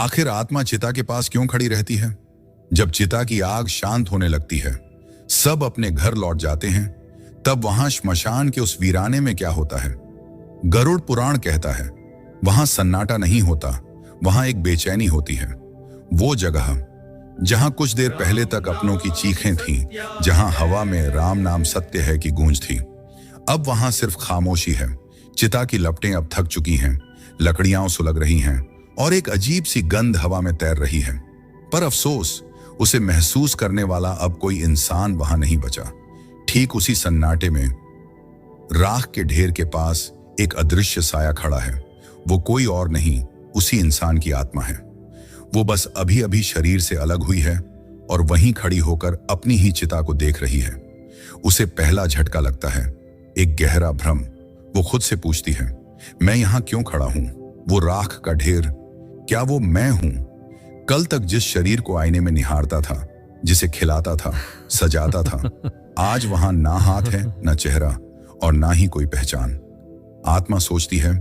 आखिर आत्मा चिता के पास क्यों खड़ी रहती है? जब चिता की आग शांत होने लगती है, सब अपने घर लौट जाते हैं, तब वहां श्मशान के उस वीराने में क्या होता है? गरुड़ पुराण कहता है, वहां सन्नाटा नहीं होता, वहां एक बेचैनी होती है। वो जगह जहां कुछ देर पहले तक अपनों की चीखें थीं, जहां हवा में राम नाम सत्य है की गूंज थी, अब वहां सिर्फ खामोशी है। चिता की लपटें अब थक चुकी हैं, लकड़ियां सुलग रही हैं और एक अजीब सी गंध हवा में तैर रही है। पर अफसोस, उसे महसूस करने वाला अब कोई इंसान वहां नहीं बचा। ठीक उसी सन्नाटे में राख के ढेर के पास एक अदृश्य साया खड़ा है। वो कोई और नहीं, उसी इंसान की आत्मा है। वो बस अभी अभी शरीर से अलग हुई है और वहीं खड़ी होकर अपनी ही चिता को देख रही है। उसे पहला झटका लगता है, एक गहरा भ्रम। वो खुद से पूछती है, मैं यहां क्यों खड़ा हूं? वो राख का ढेर, क्या वो मैं हूं? कल तक जिस शरीर को आईने में निहारता था, जिसे खिलाता था, सजाता था, आज वहां ना हाथ है, ना चेहरा और ना ही कोई पहचान। आत्मा सोचती है,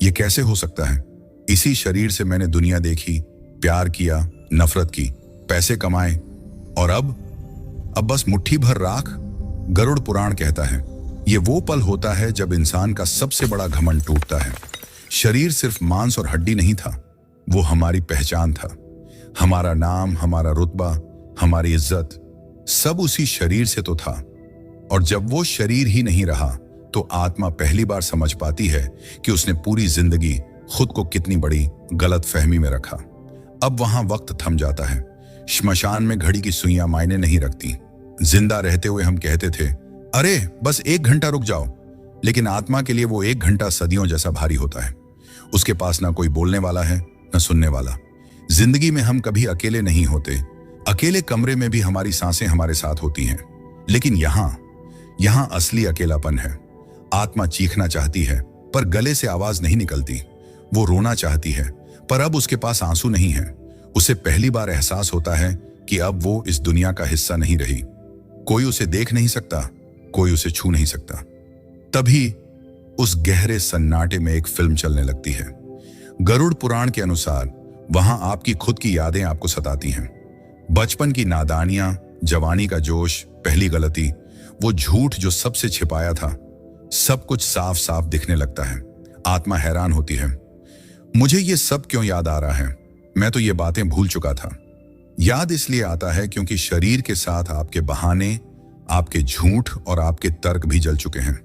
ये कैसे हो सकता है? इसी शरीर से मैंने दुनिया देखी, प्यार किया, नफरत की, पैसे कमाए, और अब बस मुट्ठी भर राख। गरुड़ पुराण कहता है, ये वो पल होता है जब इंसान का सबसे बड़ा घमंड टूटता है। शरीर सिर्फ मांस और हड्डी नहीं था, वो हमारी पहचान था। हमारा नाम, हमारा रुतबा, हमारी इज्जत, सब उसी शरीर से तो था। और जब वो शरीर ही नहीं रहा, तो आत्मा पहली बार समझ पाती है कि उसने पूरी जिंदगी खुद को कितनी बड़ी गलत फहमी में रखा। अब वहां वक्त थम जाता है। श्मशान में घड़ी की सुइयां मायने नहीं रखती। जिंदा रहते हुए हम कहते थे, अरे बस 1 घंटा रुक जाओ, लेकिन आत्मा के लिए वो 1 घंटा सदियों जैसा भारी होता है। उसके पास ना कोई बोलने वाला है, ना सुनने वाला। जिंदगी में हम कभी अकेले नहीं होते। अकेले कमरे में भी हमारी सांसें हमारे साथ होती हैं, लेकिन यहां असली अकेलापन है। आत्मा चीखना चाहती है, पर गले से आवाज नहीं निकलती। वो रोना चाहती है, पर अब उसके पास आंसू नहीं है। उसे पहली बार एहसास होता है कि अब वो इस दुनिया का हिस्सा नहीं रही। कोई उसे देख नहीं सकता, कोई उसे छू नहीं सकता। तभी उस गहरे सन्नाटे में एक फिल्म चलने लगती है। गरुड़ पुराण के अनुसार वहां आपकी खुद की यादें आपको सताती हैं। बचपन की नादानियां, जवानी का जोश, पहली गलती, वो झूठ जो सबसे छिपाया था, सब कुछ साफ साफ दिखने लगता है। आत्मा हैरान होती है, मुझे ये सब क्यों याद आ रहा है? मैं तो ये बातें भूल चुका था। याद इसलिए आता है क्योंकि शरीर के साथ आपके बहाने, आपके झूठ और आपके तर्क भी जल चुके हैं।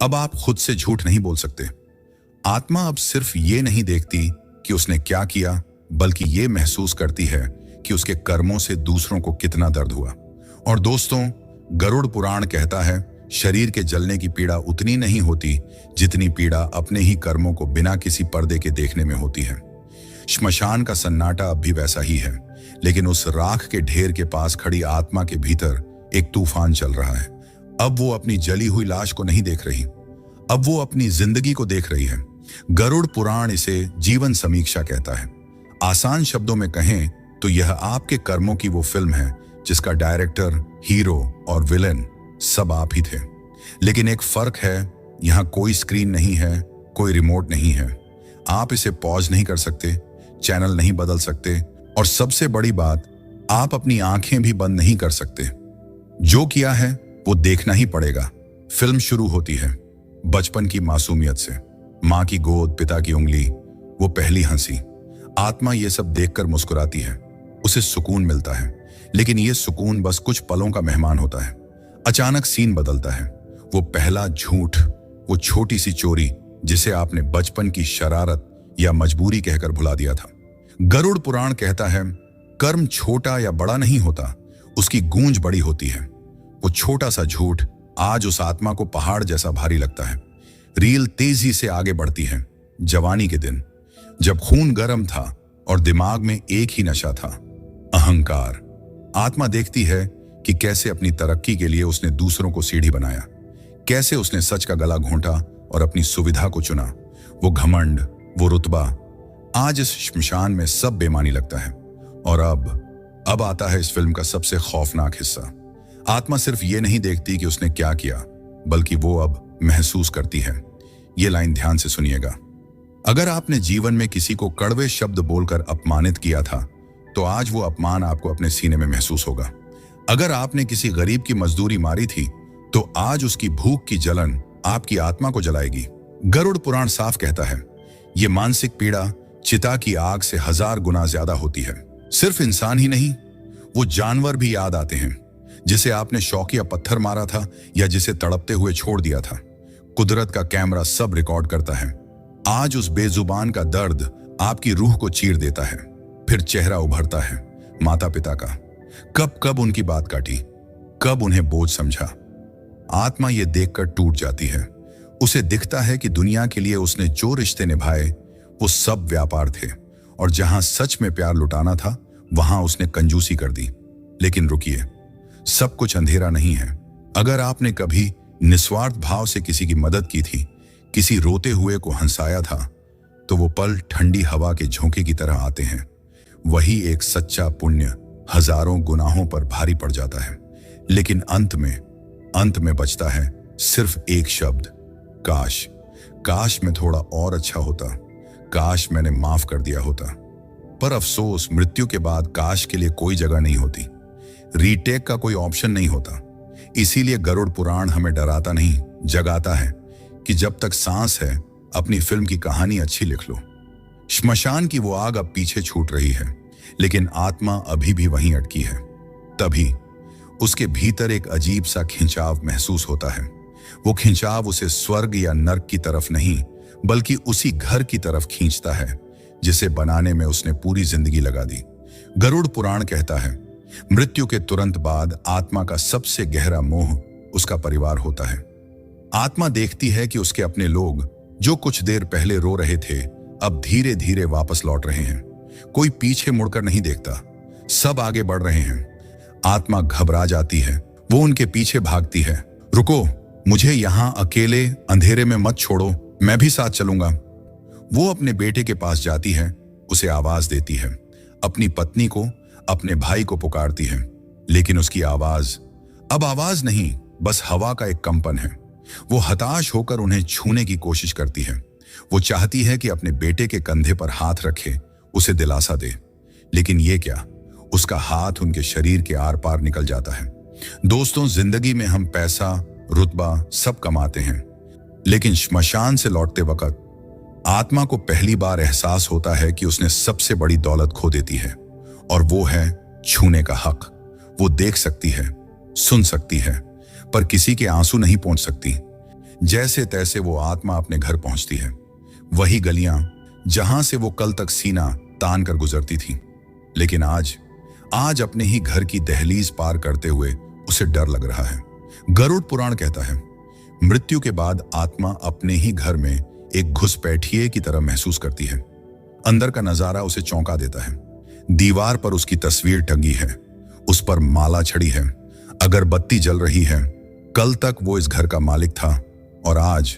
अब आप खुद से झूठ नहीं बोल सकते। आत्मा अब सिर्फ ये नहीं देखती कि उसने क्या किया, बल्कि ये महसूस करती है कि उसके कर्मों से दूसरों को कितना दर्द हुआ। और दोस्तों, गरुड़ पुराण कहता है, शरीर के जलने की पीड़ा उतनी नहीं होती जितनी पीड़ा अपने ही कर्मों को बिना किसी पर्दे के देखने में होती है। श्मशान का सन्नाटा अब भी वैसा ही है, लेकिन उस राख के ढेर के पास खड़ी आत्मा के भीतर एक तूफान चल रहा है। अब वो अपनी जली हुई लाश को नहीं देख रही, अब वो अपनी जिंदगी को देख रही है। गरुड़ पुराण इसे जीवन समीक्षा कहता है। आसान शब्दों में कहें तो यह आपके कर्मों की वो फिल्म है जिसका डायरेक्टर, हीरो और विलेन सब आप ही थे। लेकिन एक फर्क है, यहां कोई स्क्रीन नहीं है, कोई रिमोट नहीं है। आप इसे पॉज नहीं कर सकते, चैनल नहीं बदल सकते, और सबसे बड़ी बात, आप अपनी आंखें भी बंद नहीं कर सकते। जो किया है वो देखना ही पड़ेगा। फिल्म शुरू होती है बचपन की मासूमियत से। माँ की गोद, पिता की उंगली, वो पहली हंसी। आत्मा ये सब देखकर मुस्कुराती है, उसे सुकून मिलता है। लेकिन ये सुकून बस कुछ पलों का मेहमान होता है। अचानक सीन बदलता है। वो पहला झूठ, वो छोटी सी चोरी जिसे आपने बचपन की शरारत या मजबूरी कहकर भुला दिया था। गरुड़ पुराण कहता है, कर्म छोटा या बड़ा नहीं होता, उसकी गूंज बड़ी होती है। वो छोटा सा झूठ आज उस आत्मा को पहाड़ जैसा भारी लगता है। रील तेजी से आगे बढ़ती है। जवानी के दिन, जब खून गर्म था और दिमाग में एक ही नशा था, अहंकार। आत्मा देखती है कि कैसे अपनी तरक्की के लिए उसने दूसरों को सीढ़ी बनाया, कैसे उसने सच का गला घोंटा और अपनी सुविधा को चुना। वो घमंड, वो रुतबा, आज इस श्मशान में सब बेमानी लगता है। और अब आता है इस फिल्म का सबसे खौफनाक हिस्सा। आत्मा सिर्फ ये नहीं देखती कि उसने क्या किया, बल्कि वो अब महसूस करती है। ये लाइन ध्यान से सुनिएगा। अगर आपने जीवन में किसी को कड़वे शब्द बोलकर अपमानित किया था, तो आज वो अपमान आपको अपने सीने में महसूस होगा। अगर आपने किसी गरीब की मजदूरी मारी थी, तो आज उसकी भूख की जलन आपकी आत्मा को जलाएगी। गरुड़ पुराण साफ कहता है, ये मानसिक पीड़ा चिता की आग से 1000 गुना ज्यादा होती है। सिर्फ इंसान ही नहीं, वो जानवर भी याद आते हैं, जिसे आपने शौकिया पत्थर मारा था या जिसे तड़पते हुए छोड़ दिया था। कुदरत का कैमरा सब रिकॉर्ड करता है। आज उस बेजुबान का दर्द आपकी रूह को चीर देता है। फिर चेहरा उभरता है माता पिता का। कब कब उनकी बात काटी, कब उन्हें बोझ समझा। आत्मा ये देखकर टूट जाती है। उसे दिखता है कि दुनिया के लिए उसने जो रिश्ते निभाए वो सब व्यापार थे, और जहां सच में प्यार लुटाना था वहां उसने कंजूसी कर दी। लेकिन रुकिए, सब कुछ अंधेरा नहीं है। अगर आपने कभी निस्वार्थ भाव से किसी की मदद की थी, किसी रोते हुए को हंसाया था, तो वो पल ठंडी हवा के झोंके की तरह आते हैं। वही एक सच्चा पुण्य हजारों गुनाहों पर भारी पड़ जाता है। लेकिन अंत में बचता है सिर्फ एक शब्द, काश। काश मैं थोड़ा और अच्छा होता, काश मैंने माफ कर दिया होता। पर अफसोस, मृत्यु के बाद काश के लिए कोई जगह नहीं होती। रीटेक का कोई ऑप्शन नहीं होता। इसीलिए गरुड़ पुराण हमें डराता नहीं, जगाता है कि जब तक सांस है अपनी फिल्म की कहानी अच्छी लिख लो। श्मशान की वो आग अब पीछे छूट रही है, लेकिन आत्मा अभी भी वहीं अटकी है। तभी उसके भीतर एक अजीब सा खिंचाव महसूस होता है। वो खिंचाव उसे स्वर्ग या नर्क की तरफ नहीं, बल्कि उसी घर की तरफ खींचता है जिसे बनाने में उसने पूरी जिंदगी लगा दी। गरुड़ पुराण कहता है, मृत्यु के तुरंत बाद आत्मा का सबसे गहरा मोह उसका परिवार होता है। आत्मा देखती है कि उसके अपने लोग जो कुछ देर पहले रो रहे थे, अब धीरे धीरे वापस लौट रहे हैं। कोई पीछे मुड़कर नहीं देखता, सब आगे बढ़ रहे हैं। आत्मा घबरा जाती है। वो उनके पीछे भागती है। रुको, मुझे यहां अकेले अंधेरे में मत छोड़ो, मैं भी साथ चलूंगा। वो अपने बेटे के पास जाती है, उसे आवाज देती है, अपनी पत्नी को, अपने भाई को पुकारती है। लेकिन उसकी आवाज अब आवाज नहीं, बस हवा का एक कंपन है। वो हताश होकर उन्हें छूने की कोशिश करती है। वो चाहती है कि अपने बेटे के कंधे पर हाथ रखे, उसे दिलासा दे। लेकिन ये क्या, उसका हाथ उनके शरीर के आर पार निकल जाता है। दोस्तों, जिंदगी में हम पैसा, रुतबा सब कमाते हैं, लेकिन श्मशान से लौटते वक्त आत्मा को पहली बार एहसास होता है कि उसने सबसे बड़ी दौलत खो देती है, और वो है छूने का हक। वो देख सकती है, सुन सकती है, पर किसी के आंसू नहीं पहुंच सकती। जैसे तैसे वो आत्मा अपने घर पहुंचती है, वही गलियां जहां से वो कल तक सीना तान कर गुजरती थी। लेकिन आज अपने ही घर की दहलीज पार करते हुए उसे डर लग रहा है। गरुड़ पुराण कहता है, मृत्यु के बाद आत्मा अपने ही घर में एक घुसपैठिए की तरह महसूस करती है। अंदर का नजारा उसे चौंका देता है। दीवार पर उसकी तस्वीर टंगी है, उस पर माला छड़ी है, अगरबत्ती जल रही है। कल तक वो इस घर का मालिक था, और आज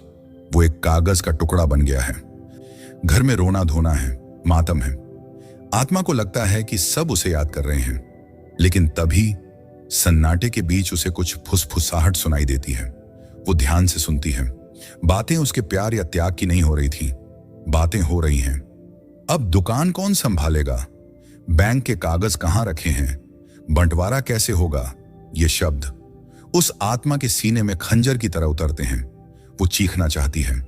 वो एक कागज का टुकड़ा बन गया है। घर में रोना धोना है, मातम है। आत्मा को लगता है कि सब उसे याद कर रहे हैं, लेकिन तभी सन्नाटे के बीच उसे कुछ फुसफुसाहट सुनाई देती है। वो ध्यान से सुनती है। बातें उसके प्यार या त्याग की नहीं हो रही थी, बातें हो रही हैं, अब दुकान कौन संभालेगा, बैंक के कागज कहां रखे हैं, बंटवारा कैसे होगा। ये शब्द उस आत्मा के सीने में खंजर की तरह उतरते हैं। वो चीखना चाहती है,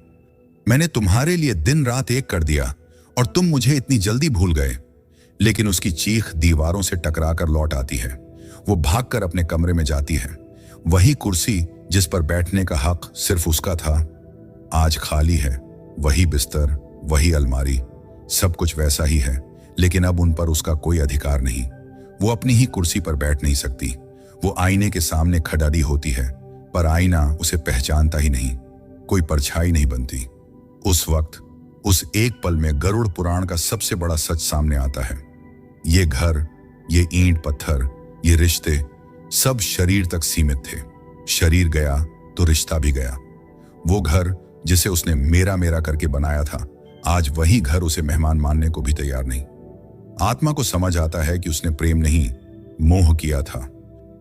मैंने तुम्हारे लिए दिन रात एक कर दिया और तुम मुझे इतनी जल्दी भूल गए। लेकिन उसकी चीख दीवारों से टकराकर लौट आती है। वो भागकर अपने कमरे में जाती है। वही कुर्सी जिस पर बैठने का हक सिर्फ उसका था, आज खाली है। वही बिस्तर, वही अलमारी, सब कुछ वैसा ही है, लेकिन अब उन पर उसका कोई अधिकार नहीं। वो अपनी ही कुर्सी पर बैठ नहीं सकती। वो आईने के सामने खड़ी होती है, पर आईना उसे पहचानता ही नहीं, कोई परछाई नहीं बनती। उस वक्त, उस एक पल में गरुड़ पुराण का सबसे बड़ा सच सामने आता है। ये घर, ये ईंट पत्थर, ये रिश्ते सब शरीर तक सीमित थे। शरीर गया तो रिश्ता भी गया। वो घर जिसे उसने मेरा मेरा करके बनाया था, आज वही घर उसे मेहमान मानने को भी तैयार नहीं। आत्मा को समझ आता है कि उसने प्रेम नहीं, मोह किया था।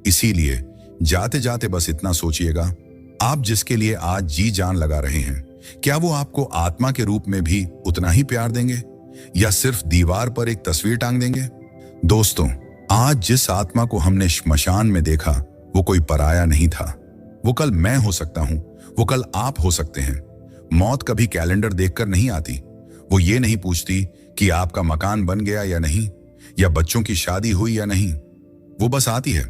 इसीलिए जाते जाते बस इतना सोचिएगा, आप जिसके लिए आज जी जान लगा रहे हैं, क्या वो आपको आत्मा के रूप में भी उतना ही प्यार देंगे या सिर्फ दीवार पर एक तस्वीर टांग देंगे? दोस्तों, आज जिस आत्मा को हमने श्मशान में देखा वो कोई पराया नहीं था। वो कल मैं हो सकता हूं, वो कल आप हो सकते हैं। मौत कभी कैलेंडर देखकर नहीं आती। वो ये नहीं पूछती कि आपका मकान बन गया या नहीं, या बच्चों की शादी हुई या नहीं। वो बस आती है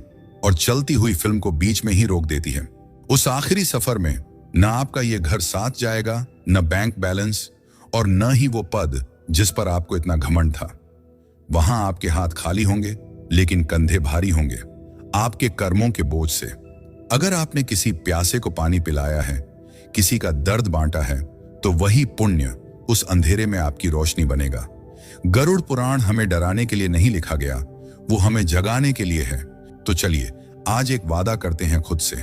और चलती हुई फिल्म को बीच में ही रोक देती है। उस आखिरी सफर में न आपका ये घर साथ जाएगा, न बैंक बैलेंस, और न ही वो पद जिस पर आपको इतना घमंड था। वहां आपके हाथ खाली होंगे, लेकिन कंधे भारी होंगे आपके कर्मों के बोझ से। अगर आपने किसी प्यासे को पानी पिलाया है, किसी का दर्द बांटा है, तो वही पुण्य उस अंधेरे में आपकी रोशनी बनेगा। गरुड़ पुराण हमें डराने के लिए नहीं लिखा गया, वो हमें जगाने के लिए है। तो चलिए आज एक वादा करते हैं खुद से।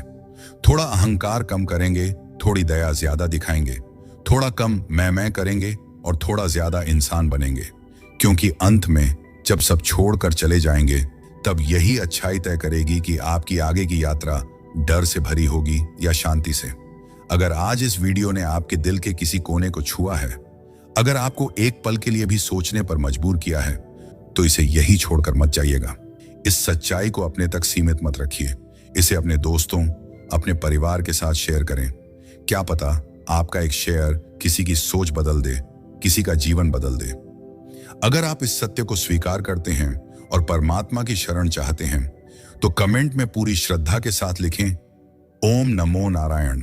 थोड़ा अहंकार कम करेंगे, थोड़ी दया ज्यादा दिखाएंगे, थोड़ा कम मैं करेंगे और थोड़ा ज्यादा इंसान बनेंगे। क्योंकि अंत में जब सब छोड़कर चले जाएंगे, तब यही अच्छाई तय करेगी कि आपकी आगे की यात्रा डर से भरी होगी या शांति से। अगर आज इस वीडियो ने आपके दिल के किसी कोने को छुआ है, अगर आपको एक पल के लिए भी सोचने पर मजबूर किया है, तो इसे यही छोड़कर मत जाइएगा। इस सच्चाई को अपने तक सीमित मत रखिए। इसे अपने दोस्तों, अपने परिवार के साथ शेयर करें। क्या पता आपका एक शेयर किसी की सोच बदल दे, किसी का जीवन बदल दे। अगर आप इस सत्य को स्वीकार करते हैं और परमात्मा की शरण चाहते हैं, तो कमेंट में पूरी श्रद्धा के साथ लिखें, ओम नमो नारायण।